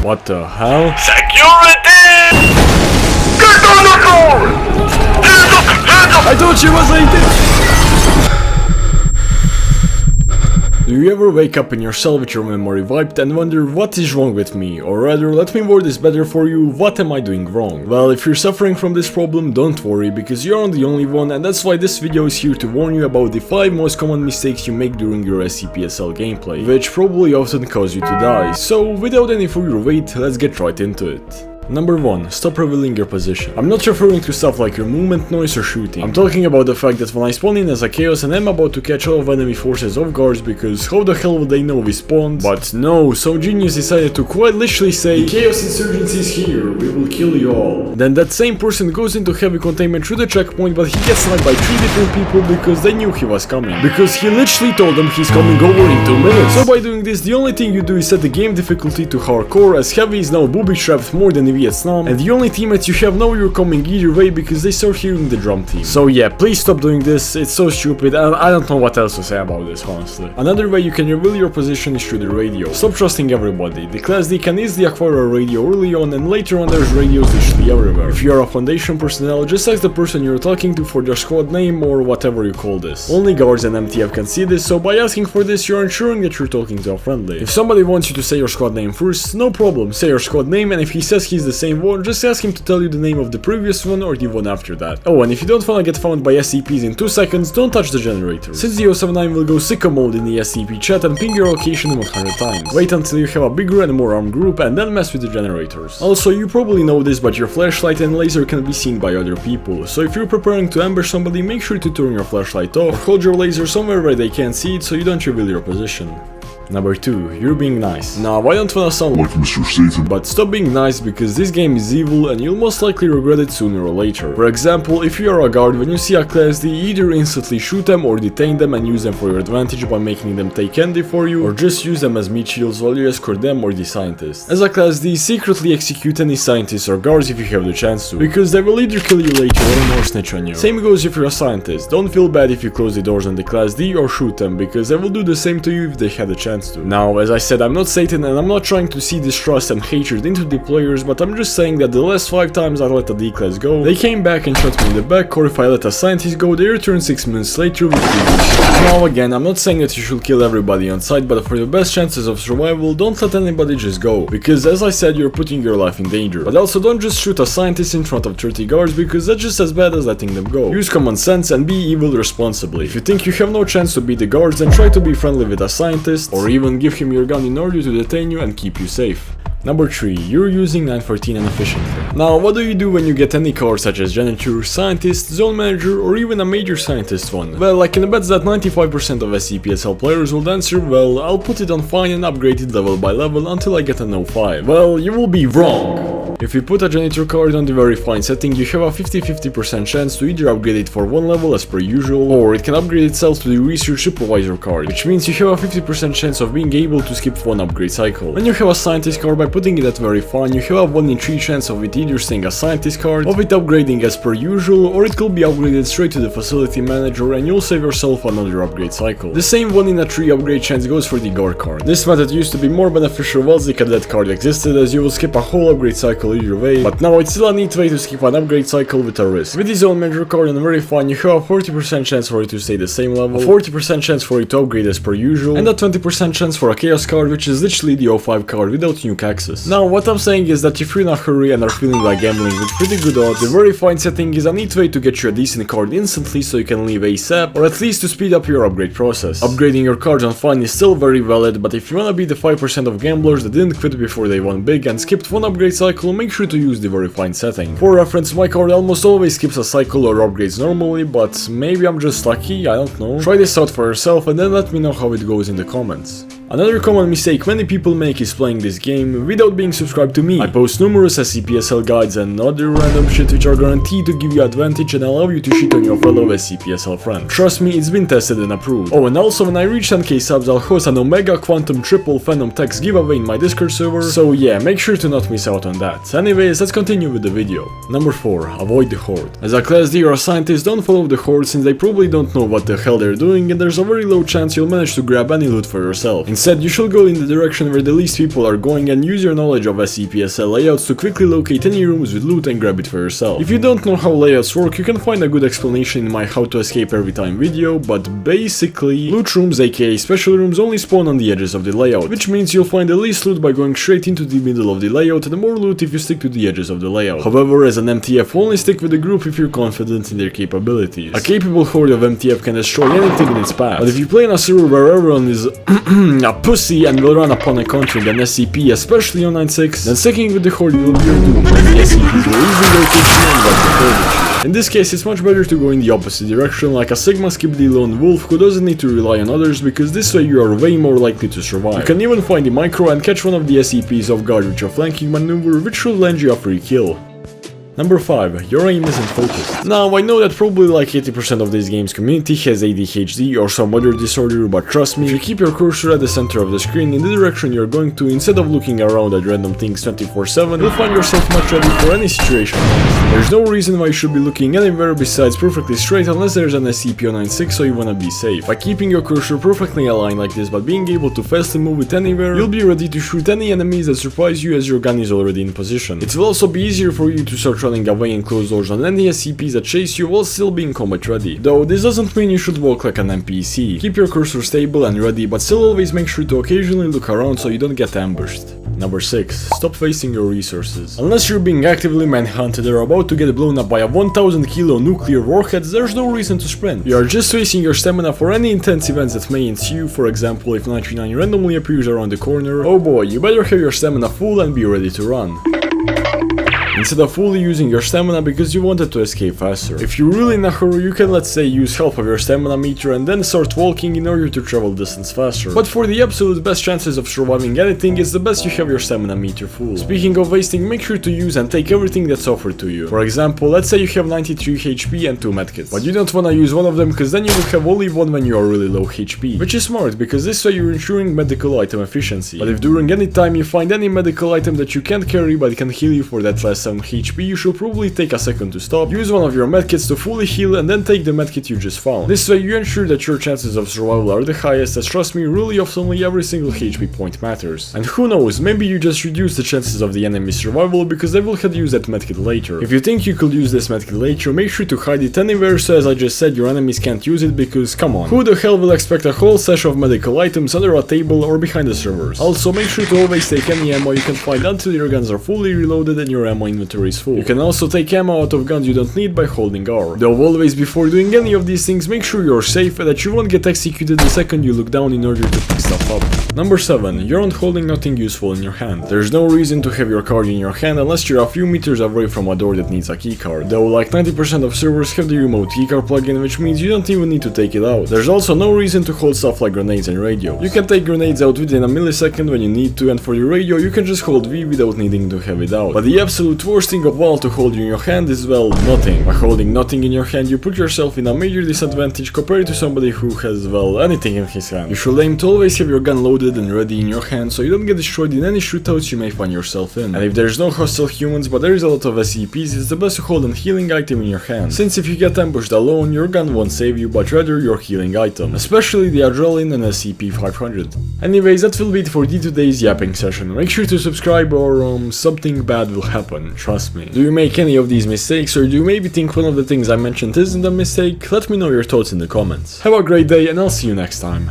What the hell? Security! Get on the floor! Hands up! Hands up! I thought she was 18! Do you ever wake up in your cell with your memory wiped and wonder what is wrong with me? Or rather, let me word this better for you, what am I doing wrong? Well, if you're suffering from this problem, don't worry, because you're not the only one, and that's why this video is here to warn you about the 5 most common mistakes you make during your SCP SL gameplay, which probably often cause you to die. So, without any further wait, let's get right into it. Number 1. Stop revealing your position. I'm not referring to stuff like your movement, noise or shooting. I'm talking about the fact that when I spawn in as a chaos and I'm about to catch all of enemy forces off guards, because how the hell would they know we spawned? But no, some genius decided to quite literally say, "The chaos insurgency is here, we will kill you all." Then that same person goes into heavy containment through the checkpoint, but he gets sniped by 3 different people because they knew he was coming. Because he literally told them he's coming over in 2 minutes. So by doing this, the only thing you do is set the game difficulty to hardcore, as heavy is now booby-trapped more than Vietnam, and the only teammates you have know you're coming either way because they start hearing the drum team. So yeah, please stop doing this, it's so stupid, and I don't know what else to say about this, honestly. Another way you can reveal your position is through the radio. Stop trusting everybody. The Class D can easily acquire a radio early on, and later on there's radios literally everywhere. If you are a Foundation personnel, just ask the person you're talking to for their squad name or whatever you call this. Only guards and MTF can see this, so by asking for this, you're ensuring that you're talking to a friendly. If somebody wants you to say your squad name first, no problem, say your squad name, and if he says he's the same one, just ask him to tell you the name of the previous one or the one after that. Oh, and if you don't wanna get found by SCPs in 2 seconds, don't touch the generator, since the 079 will go sicko mode in the SCP chat and ping your location 100 times. Wait until you have a bigger and more armed group and then mess with the generators. Also, you probably know this, but your flashlight and laser can be seen by other people, so if you're preparing to ambush somebody, make sure to turn your flashlight off or hold your laser somewhere where they can't see it so you don't reveal your position. Number 2. You're being nice. Now, I don't wanna sound like Mr. Satan, but stop being nice because this game is evil and you'll most likely regret it sooner or later. For example, if you are a guard, when you see a Class D, either instantly shoot them or detain them and use them for your advantage by making them take candy for you, or just use them as meat shields while you escort them or the scientists. As a Class D, secretly execute any scientists or guards if you have the chance to, because they will either kill you later on or snitch on you. Same goes if you're a scientist. Don't feel bad if you close the doors on the Class D or shoot them, because they will do the same to you if they had the chance to. Now, as I said, I'm not Satan and I'm not trying to see distrust and hatred into the players, but I'm just saying that the last 5 times I let a D-class go, they came back and shot me in the back, or if I let a scientist go, they returned 6 minutes later with 3 shots. Now again, I'm not saying that you should kill everybody on sight, but for the best chances of survival, don't let anybody just go, because as I said, you're putting your life in danger. But also don't just shoot a scientist in front of 30 guards, because that's just as bad as letting them go. Use common sense and be evil responsibly. If you think you have no chance to beat the guards, then try to be friendly with a scientist, or even give him your gun in order to detain you and keep you safe. Number 3. You're using 914 inefficiently. Now, what do you do when you get any card such as janitor, scientist, zone manager, or even a major scientist one? Well, I can bet that 95% of SCP SL players will answer, well, I'll put it on fine and upgrade it level by level until I get an 05. Well, you will be wrong. If you put a janitor card on the very fine setting, you have a 50-50% chance to either upgrade it for 1 level as per usual, or it can upgrade itself to the research supervisor card, which means you have a 50% chance of being able to skip 1 upgrade cycle. When you have a scientist card, by putting it at very fine, you have a 1 in 3 chance of it either staying a scientist card, of it upgrading as per usual, or it could be upgraded straight to the facility manager and you'll save yourself another upgrade cycle. The same 1 in a 3 upgrade chance goes for the guard card. This method used to be more beneficial whilst the cadet card existed, as you will skip a whole upgrade cycle either way, but now it's still a neat way to skip an upgrade cycle with a risk. With the zone manager card and very fine, you have a 40% chance for it to stay the same level, a 40% chance for it to upgrade as per usual, and a 20% chance for a chaos card, which is literally the 05 card without nuke access. Now, what I'm saying is that if you're in a hurry and are feeling like gambling with pretty good odds, the very fine setting is a neat way to get you a decent card instantly so you can leave ASAP, or at least to speed up your upgrade process. Upgrading your cards on fine is still very valid, but if you wanna be the 5% of gamblers that didn't quit before they won big and skipped 1 upgrade cycle, make sure to use the very fine setting. For reference, my card almost always skips a cycle or upgrades normally, but maybe I'm just lucky, I don't know. Try this out for yourself and then let me know how it goes in the comments. Another common mistake many people make is playing this game without being subscribed to me. I post numerous SCP SL guides and other random shit which are guaranteed to give you advantage and allow you to shit on your fellow SCP SL friend. Trust me, it's been tested and approved. Oh, and also when I reach 10k subs, I'll host an Omega Quantum Triple Phantom Text giveaway in my Discord server, so yeah, make sure to not miss out on that. Anyways, let's continue with the video. Number 4. Avoid the Horde. As a Class D or a scientist, don't follow the Horde since they probably don't know what the hell they're doing and there's a very low chance you'll manage to grab any loot for yourself. Instead, you should go in the direction where the least people are going and use your knowledge of SCP SL layouts to quickly locate any rooms with loot and grab it for yourself. If you don't know how layouts work, you can find a good explanation in my How to Escape Every Time video, but basically, loot rooms aka special rooms only spawn on the edges of the layout, which means you'll find the least loot by going straight into the middle of the layout and the more loot if you stick to the edges of the layout. However, as an MTF, only stick with the group if you're confident in their capabilities. A capable horde of MTF can destroy anything in its path, but if you play in a server where everyone is a pussy and will run upon a country and SCP, especially on 9.6, then sticking with the horde will be your doom, and the SCPs will easily locate you and wipe the horde with you. In this case, it's much better to go in the opposite direction, like a Sigma Skibidi lone wolf who doesn't need to rely on others, because this way you are way more likely to survive. You can even find the micro and catch one of the SCPs off guard with your flanking maneuver, which will land you a free kill. Number 5. Your aim isn't focused. Now, I know that probably like 80% of this game's community has ADHD or some other disorder, but trust me, if you keep your cursor at the center of the screen in the direction you're going to, instead of looking around at random things 24/7, you'll find yourself much ready for any situation. There's no reason why you should be looking anywhere besides perfectly straight unless there's an SCP-096, so you wanna be safe. By keeping your cursor perfectly aligned like this but being able to fastly move it anywhere, you'll be ready to shoot any enemies that surprise you as your gun is already in position. It will also be easier for you to start running away and close doors on any SCPs that chase you while still being combat ready. Though this doesn't mean you should walk like an NPC. Keep your cursor stable and ready, but still always make sure to occasionally look around so you don't get ambushed. Number 6. Stop wasting your resources. Unless you're being actively manhunted or about to get blown up by a 1000 kilo nuclear warheads, there's no reason to sprint. You are just wasting your stamina for any intense events that may ensue. For example, if 99 randomly appears around the corner, oh boy, you better have your stamina full and be ready to run, instead of fully using your stamina because you wanted to escape faster. If you're really in a hurry, you can, let's say, use half of your stamina meter and then start walking in order to travel distance faster. But for the absolute best chances of surviving anything, it's the best you have your stamina meter full. Speaking of wasting, make sure to use and take everything that's offered to you. For example, let's say you have 93 HP and 2 medkits, but you don't wanna use one of them because then you will have only one when you are really low HP. Which is smart, because this way you're ensuring medical item efficiency. But if during any time you find any medical item that you can't carry but can heal you for that last 7 HP, you should probably take a second to stop, use one of your medkits to fully heal, and then take the medkit you just found. This way you ensure that your chances of survival are the highest, as trust me, really oftenly every single HP point matters. And who knows, maybe you just reduce the chances of the enemy's survival because they will have used that medkit later. If you think you could use this medkit later, make sure to hide it anywhere so as I just said your enemies can't use it, because come on, who the hell will expect a whole stash of medical items under a table or behind the servers? Also, make sure to always take any ammo you can find until your guns are fully reloaded and your ammo inventory is full. You can also take ammo out of guns you don't need by holding R. Though always before doing any of these things, make sure you're safe and that you won't get executed the second you look down in order to pick stuff up. Number 7. You aren't holding nothing useful in your hand. There's no reason to have your card in your hand unless you're a few meters away from a door that needs a keycard. Though like 90% of servers have the remote keycard plugin, which means you don't even need to take it out. There's also no reason to hold stuff like grenades and radio. You can take grenades out within a millisecond when you need to, and for the radio you can just hold V without needing to have it out. But the absolute worst thing of all to hold in your hand is, well, nothing. By holding nothing in your hand, you put yourself in a major disadvantage compared to somebody who has, well, anything in his hand. You should aim to always have your gun loaded and ready in your hand so you don't get destroyed in any shootouts you may find yourself in. And if there's no hostile humans but there is a lot of SCPs, it's the best to hold a healing item in your hand, since if you get ambushed alone, your gun won't save you but rather your healing item, especially the adrenaline and SCP-500. Anyways, that will be it for today's yapping session. Make sure to subscribe or something bad will happen, trust me. Do you make any of these mistakes, or do you maybe think one of the things I mentioned isn't a mistake? Let me know your thoughts in the comments. Have a great day and I'll see you next time.